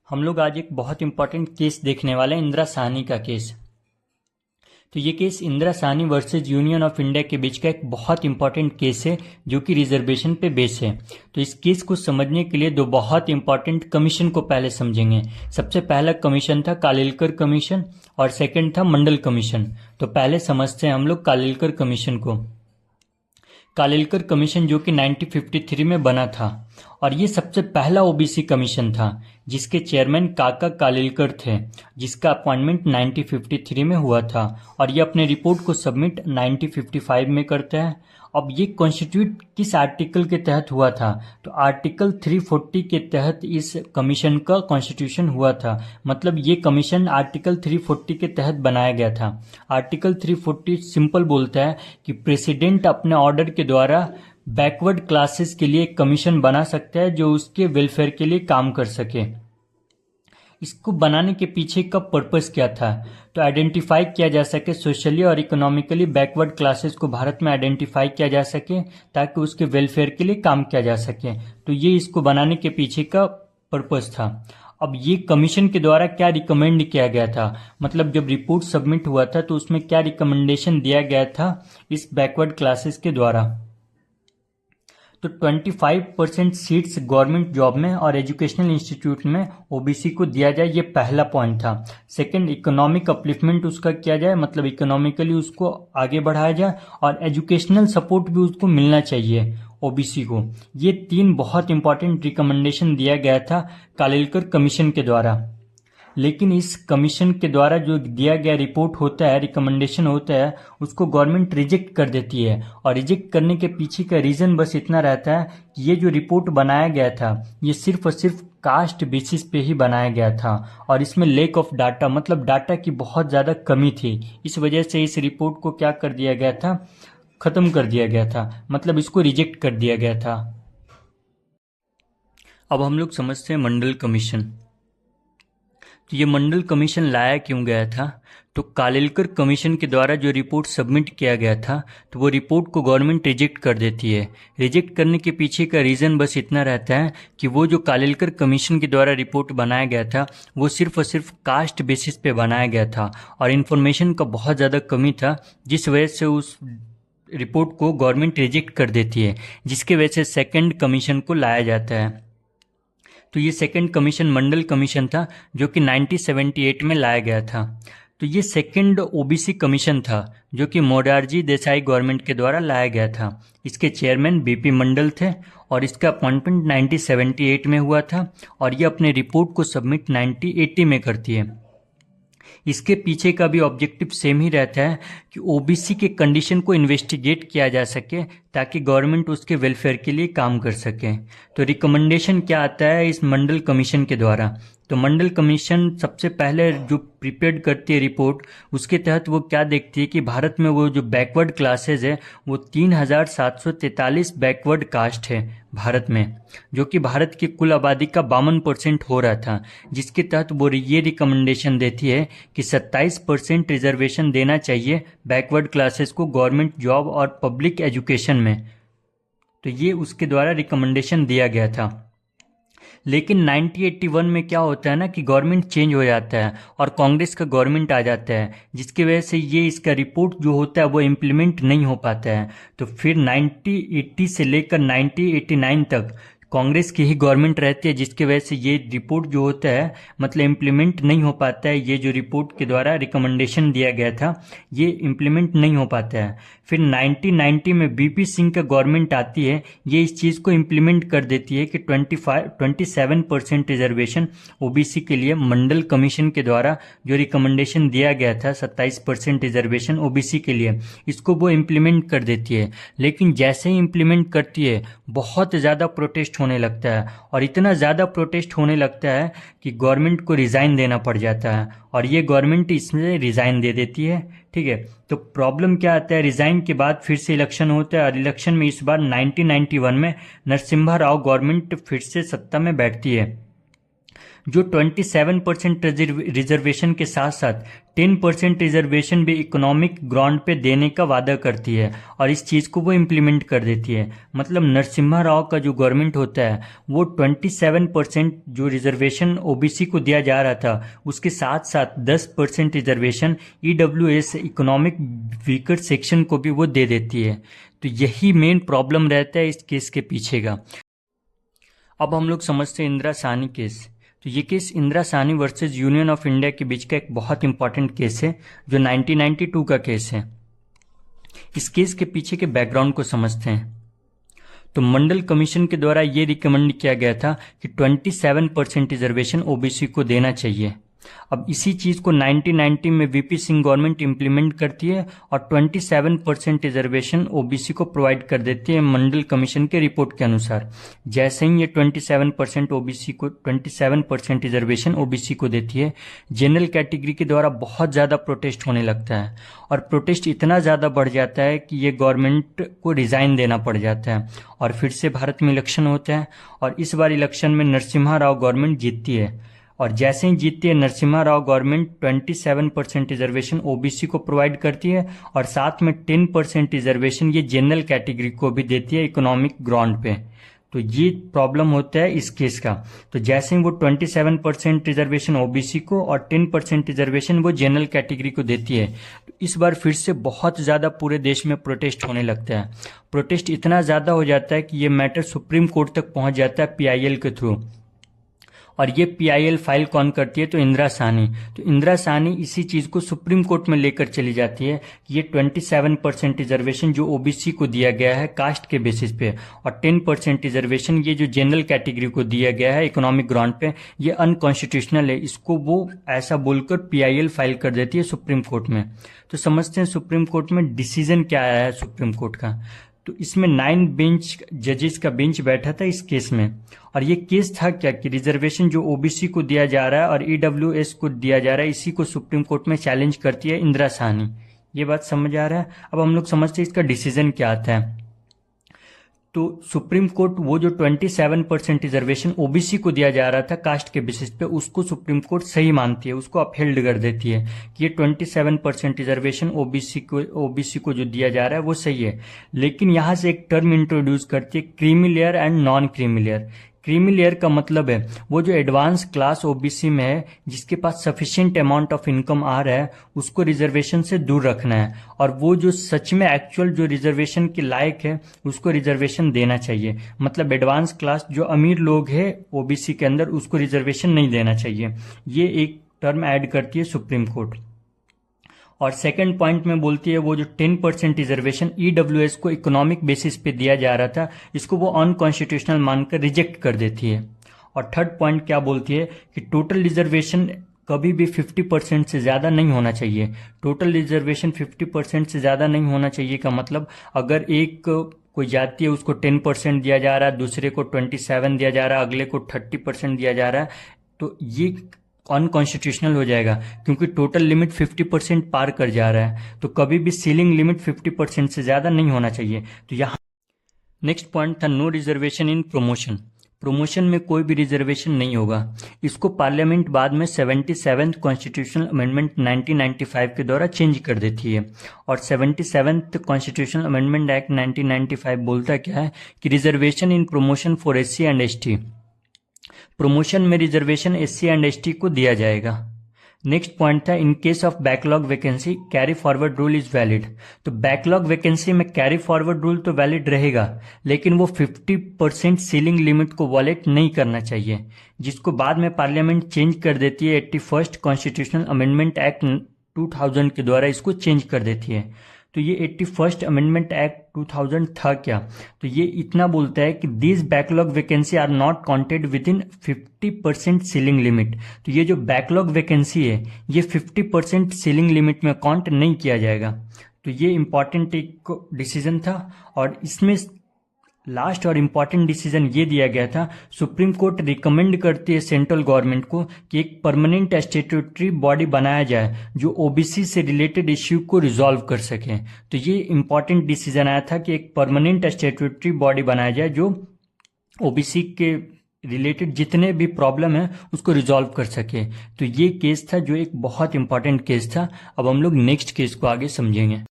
हम लोग आज एक बहुत इंपॉर्टेंट केस देखने वाले हैं, इंदिरा साहनी का केस। तो ये case Indira Sahni versus union of India के बीच का एक बहुत इंपॉर्टेंट केस है जो कि रिजर्वेशन पे बेस है। तो इस केस को समझने के लिए दो बहुत इंपॉर्टेंट कमीशन को पहले समझेंगे। सबसे पहला कमीशन था कालेलकर कमीशन और सेकंड था मंडल कमीशन। तो पहले समझते हैं हम लोग कालेलकर कमीशन को। कालेलकर कमीशन जो कि 1953 में बना था और ये सबसे पहला ओबीसी कमीशन था जिसके चेयरमैन काका कालेलकर थे, जिसका अपॉइंटमेंट 1953 में हुआ था और ये अपने रिपोर्ट को सबमिट 1955 में करता है। अब ये कॉन्स्टिट्यूट किस आर्टिकल के तहत हुआ था? तो आर्टिकल 340 के तहत इस कमीशन का कॉन्स्टिट्यूशन हुआ था। मतलब ये कमीशन आर्टिकल 340 के तहत बनाया गया था। आर्टिकल 340 सिंपल बोलता है कि प्रेसिडेंट अपने ऑर्डर के द्वारा बैकवर्ड क्लासेस के लिए एक कमीशन बना सकता है जो उसके वेलफेयर के लिए काम कर सके। इसको बनाने के पीछे का पर्पस क्या था? तो आइडेंटिफाई किया जा सके सोशली और इकोनॉमिकली बैकवर्ड क्लासेस को भारत में आइडेंटिफाई किया जा सके ताकि उसके वेलफेयर के लिए काम किया जा सके। तो ये इसको बनाने के पीछे का पर्पस था। अब ये कमीशन के द्वारा क्या रिकमेंड किया गया था? मतलब जब रिपोर्ट सबमिट हुआ था तो उसमें क्या रिकमेंडेशन दिया गया था इस बैकवर्ड क्लासेस के द्वारा? तो 25% सीट्स गवर्नमेंट जॉब में और एजुकेशनल इंस्टीट्यूट में ओबीसी को दिया जाए, ये पहला पॉइंट था। सेकंड, इकोनॉमिक अपलिफ्टमेंट उसका किया जाए, मतलब इकोनॉमिकली उसको आगे बढ़ाया जाए और एजुकेशनल सपोर्ट भी उसको मिलना चाहिए ओबीसी को। ये तीन बहुत इंपॉर्टेंट रिकमेंडेशन दिया गया था कालेलकर कमीशन के द्वारा। लेकिन इस कमीशन के द्वारा जो दिया गया रिपोर्ट होता है, रिकमेंडेशन होता है, उसको गवर्नमेंट रिजेक्ट कर देती है। और रिजेक्ट करने के पीछे का रीज़न बस इतना रहता है कि ये जो रिपोर्ट बनाया गया था ये सिर्फ और सिर्फ कास्ट बेसिस पे ही बनाया गया था और इसमें लैक ऑफ डाटा, मतलब डाटा की बहुत ज़्यादा कमी थी। इस वजह से इस रिपोर्ट को क्या कर दिया गया था? ख़त्म कर दिया गया था, मतलब इसको रिजेक्ट कर दिया गया था। अब हम लोग समझते हैं मंडल कमीशन। तो ये मंडल कमीशन लाया क्यों गया था? तो कालेलकर कमीशन के द्वारा जो रिपोर्ट सबमिट किया गया था तो वो रिपोर्ट को गवर्नमेंट रिजेक्ट कर देती है। रिजेक्ट करने के पीछे का रीज़न बस इतना रहता है कि वो जो कालेलकर कमीशन के द्वारा रिपोर्ट बनाया गया था वो सिर्फ और सिर्फ कास्ट बेसिस पे बनाया गया था और इन्फॉर्मेशन का बहुत ज़्यादा कमी था, जिस वजह से उस रिपोर्ट को गवर्नमेंट रिजेक्ट कर देती है, जिसके वजह से सेकेंड कमीशन को लाया जाता है। तो ये सेकंड कमीशन मंडल कमीशन था जो कि 1978 में लाया गया था। तो ये सेकंड ओबीसी कमीशन था जो कि मोरारजी देसाई गवर्नमेंट के द्वारा लाया गया था। इसके चेयरमैन बीपी मंडल थे और इसका अपॉइंटमेंट 1978 में हुआ था और ये अपने रिपोर्ट को सबमिट 1980 में करती है। इसके पीछे का भी ऑब्जेक्टिव सेम ही रहता है कि ओबीसी के कंडीशन को इन्वेस्टिगेट किया जा सके ताकि गवर्नमेंट उसके वेलफेयर के लिए काम कर सके। तो रिकमेंडेशन क्या आता है इस मंडल कमीशन के द्वारा? तो मंडल कमीशन सबसे पहले जो प्रिपेयर करती है रिपोर्ट, उसके तहत वो क्या देखती है कि भारत में वो जो बैकवर्ड क्लासेज है वो 3743 बैकवर्ड कास्ट है भारत में, जो कि भारत की कुल आबादी का 52% हो रहा था, जिसके तहत वो ये रिकमेंडेशन देती है कि 27% रिजर्वेशन देना चाहिए बैकवर्ड क्लासेस को गवर्नमेंट जॉब और पब्लिक एजुकेशन में। तो ये उसके द्वारा रिकमेंडेशन दिया गया था। लेकिन 1981 में क्या होता है ना कि गवर्नमेंट चेंज हो जाता है और कांग्रेस का गवर्नमेंट आ जाता है, जिसकी वजह से ये इसका रिपोर्ट जो होता है वो इम्प्लीमेंट नहीं हो पाता है। तो फिर 1980 से लेकर 1989 तक कांग्रेस की ही गवर्नमेंट रहती है, जिसकी वजह से ये रिपोर्ट जो होता है मतलब इम्प्लीमेंट नहीं हो पाता है। ये जो रिपोर्ट के द्वारा रिकमेंडेशन दिया गया था ये इम्प्लीमेंट नहीं हो पाता है। फिर 1990 में बीपी सिंह का गवर्नमेंट आती है, ये इस चीज़ को इम्प्लीमेंट कर देती है कि 27% रिजर्वेशन ओबीसी के लिए मंडल कमीशन के द्वारा जो रिकमेंडेशन दिया गया था 27% रिजर्वेशन ओबीसी के लिए, इसको वो इम्प्लीमेंट कर देती है। लेकिन जैसे ही इम्प्लीमेंट करती है बहुत ज़्यादा प्रोटेस्ट होने लगता है और इतना ज़्यादा प्रोटेस्ट होने लगता है कि गवर्नमेंट को रिज़ाइन देना पड़ जाता है और ये गवर्नमेंट इसमें रिज़ाइन दे देती है। ठीक है, तो प्रॉब्लम क्या आता है, रिज़ाइन के बाद फिर से इलेक्शन होता है और इलेक्शन में इस बार 1991 में नरसिम्हा राव गवर्नमेंट फिर से सत्ता में बैठती है। जो 27% रिजर्वेशन के साथ साथ 10% रिजर्वेशन भी इकोनॉमिक ग्राउंड पे देने का वादा करती है और इस चीज़ को वो इम्प्लीमेंट कर देती है। मतलब नरसिम्हा राव का जो गवर्नमेंट होता है वो 27% जो रिजर्वेशन ओबीसी को दिया जा रहा था उसके साथ साथ 10% reservation EWS economic weaker section को भी वो दे देती है। तो यही मेन प्रॉब्लम रहता है इस केस के पीछे का। अब हम लोग समझते हैं इंदिरा साहनी केस। तो ये case Indira Sahni versus union of India के बीच का एक बहुत इंपॉर्टेंट केस है जो 1992 का केस है। इस केस के पीछे के बैकग्राउंड को समझते हैं। तो मंडल कमीशन के द्वारा ये रिकमेंड किया गया था कि 27% रिजर्वेशन ओबीसी को देना चाहिए। अब इसी चीज़ को 1990 में वीपी सिंह गवर्नमेंट इंप्लीमेंट करती है और 27% रिजर्वेशन ओबीसी को प्रोवाइड कर देती है मंडल कमीशन के रिपोर्ट के अनुसार। जैसे ही ये 27% रिजर्वेशन ओबीसी को देती है, जनरल कैटेगरी के द्वारा बहुत ज़्यादा प्रोटेस्ट होने लगता है और प्रोटेस्ट इतना ज़्यादा बढ़ जाता है कि ये गवर्नमेंट को रिज़ाइन देना पड़ जाता है और फिर से भारत में इलेक्शन होता है और इस बार इलेक्शन में नरसिम्हा राव गवर्नमेंट जीतती है और जैसे ही जीतती है Narasimha Rao government 27% reservation OBC को प्रोवाइड करती है और साथ में 10% रिजर्वेशन ये जनरल कैटेगरी को भी देती है इकोनॉमिक ग्राउंड पे। तो ये प्रॉब्लम होता है इस केस का। तो जैसे ही वो 27% रिजर्वेशन ओबीसी को और 10% रिजर्वेशन वो जनरल कैटेगरी को देती है, तो इस बार फिर से बहुत ज़्यादा पूरे देश में प्रोटेस्ट होने लगता है। प्रोटेस्ट इतना ज़्यादा हो जाता है कि ये मैटर सुप्रीम कोर्ट तक पहुँच जाता है पीआईएल के थ्रू। और ये पीआईएल फाइल कौन करती है? तो इंदिरा साहनी। तो इंदिरा साहनी इसी चीज़ को सुप्रीम कोर्ट में लेकर चली जाती है कि ये 27% रिजर्वेशन जो ओबीसी को दिया गया है कास्ट के बेसिस पे और 10% रिजर्वेशन ये जो जनरल कैटेगरी को दिया गया है इकोनॉमिक ग्राउंड पे, ये अनकॉन्स्टिट्यूशनल है। इसको वो ऐसा बोलकर पीआईएल फाइल कर देती है सुप्रीम कोर्ट में। तो समझते हैं सुप्रीम कोर्ट में डिसीजन क्या आया है सुप्रीम कोर्ट का। तो इसमें 9 बेंच जजेस का बेंच बैठा था इस केस में और ये केस था क्या कि रिजर्वेशन जो ओबीसी को दिया जा रहा है और ईडब्ल्यूएस को दिया जा रहा है, इसी को सुप्रीम कोर्ट में चैलेंज करती है इंदिरा साहनी। ये बात समझ आ रहा है? अब हम लोग समझते हैं इसका डिसीजन क्या आता है। तो सुप्रीम कोर्ट वो जो 27% रिजर्वेशन ओबीसी को दिया जा रहा था कास्ट के बेसिस पे, उसको सुप्रीम कोर्ट सही मानती है, उसको अपहेल्ड कर देती है कि ये 27% रिजर्वेशन ओबीसी को जो दिया जा रहा है वो सही है। लेकिन यहाँ से एक टर्म इंट्रोड्यूस करती है creamy layer and non creamy layer. Creamy layer का मतलब है वो जो एडवांस क्लास ओबीसी में है जिसके पास सफिशिएंट अमाउंट ऑफ इनकम आ रहा है उसको रिजर्वेशन से दूर रखना है और वो जो सच में एक्चुअल जो रिजर्वेशन के लायक है उसको रिजर्वेशन देना चाहिए। मतलब एडवांस क्लास जो अमीर लोग हैं ओबीसी के अंदर उसको रिजर्वेशन नहीं देना चाहिए। ये एक टर्म ऐड करती है सुप्रीम कोर्ट। और सेकंड पॉइंट में बोलती है वो जो 10% रिजर्वेशन ईडब्ल्यूएस को इकोनॉमिक बेसिस पे दिया जा रहा था इसको वो अनकॉन्स्टिट्यूशनल मानकर रिजेक्ट कर देती है। और थर्ड पॉइंट क्या बोलती है कि टोटल रिजर्वेशन कभी भी 50% से ज़्यादा नहीं होना चाहिए। टोटल रिजर्वेशन 50% से ज़्यादा नहीं होना चाहिए का मतलब अगर एक कोई जाति है उसको 10% दिया जा रहा है, दूसरे को 27 दिया जा रहा है, अगले को 30% दिया जा रहा है, तो ये अनकॉन्स्टिट्यूशनल हो जाएगा क्योंकि टोटल लिमिट 50% पार कर जा रहा है। तो कभी भी सीलिंग लिमिट 50% से ज़्यादा नहीं होना चाहिए। तो यहाँ नेक्स्ट पॉइंट था no reservation in promotion. Promotion में कोई भी रिजर्वेशन नहीं होगा। इसको पार्लियामेंट बाद में 77th कॉन्स्टिट्यूशनल अमेंडमेंट 1995 के द्वारा चेंज कर देती है। और 77th कॉन्स्टिट्यूशनल अमेंडमेंट एक्ट 1995 बोलता क्या है कि reservation in promotion for SC and ST, promotion में रिजर्वेशन एससी एंड एसटी को दिया जाएगा। नेक्स्ट पॉइंट था in case of backlog vacancy carry forward rule is valid. तो बैकलॉग वैकेंसी में कैरी फॉरवर्ड रूल तो वैलिड रहेगा लेकिन वो 50% सीलिंग लिमिट को वॉलेट नहीं करना चाहिए, जिसको बाद में पार्लियामेंट चेंज कर देती है। 81st कॉन्स्टिट्यूशनल अमेंडमेंट एक्ट 2000 के द्वारा इसको चेंज कर देती है। तो ये 81st अमेंडमेंट एक्ट 2000 था क्या? तो ये इतना बोलता है कि this backlog vacancy are not counted within 50% ceiling limit. तो ये जो बैकलॉग वैकेंसी है ये 50% सीलिंग लिमिट में काउंट नहीं किया जाएगा। तो ये इंपॉर्टेंट एक डिसीजन था और इसमें लास्ट और इम्पॉर्टेंट डिसीजन ये दिया गया था, सुप्रीम कोर्ट रिकमेंड करती है सेंट्रल गवर्नमेंट को कि एक परमानेंट स्टैट्यूटरी बॉडी बनाया जाए जो ओबीसी से रिलेटेड इश्यू को रिजॉल्व कर सके। तो ये इम्पॉर्टेंट डिसीजन आया था कि एक परमानेंट स्टैट्यूटरी बॉडी बनाया जाए जो ओबीसी के रिलेटेड जितने भी प्रॉब्लम है उसको रिजॉल्व कर सके। तो ये केस था जो एक बहुत इंपॉर्टेंट केस था। अब हम लोग नेक्स्ट केस को आगे समझेंगे।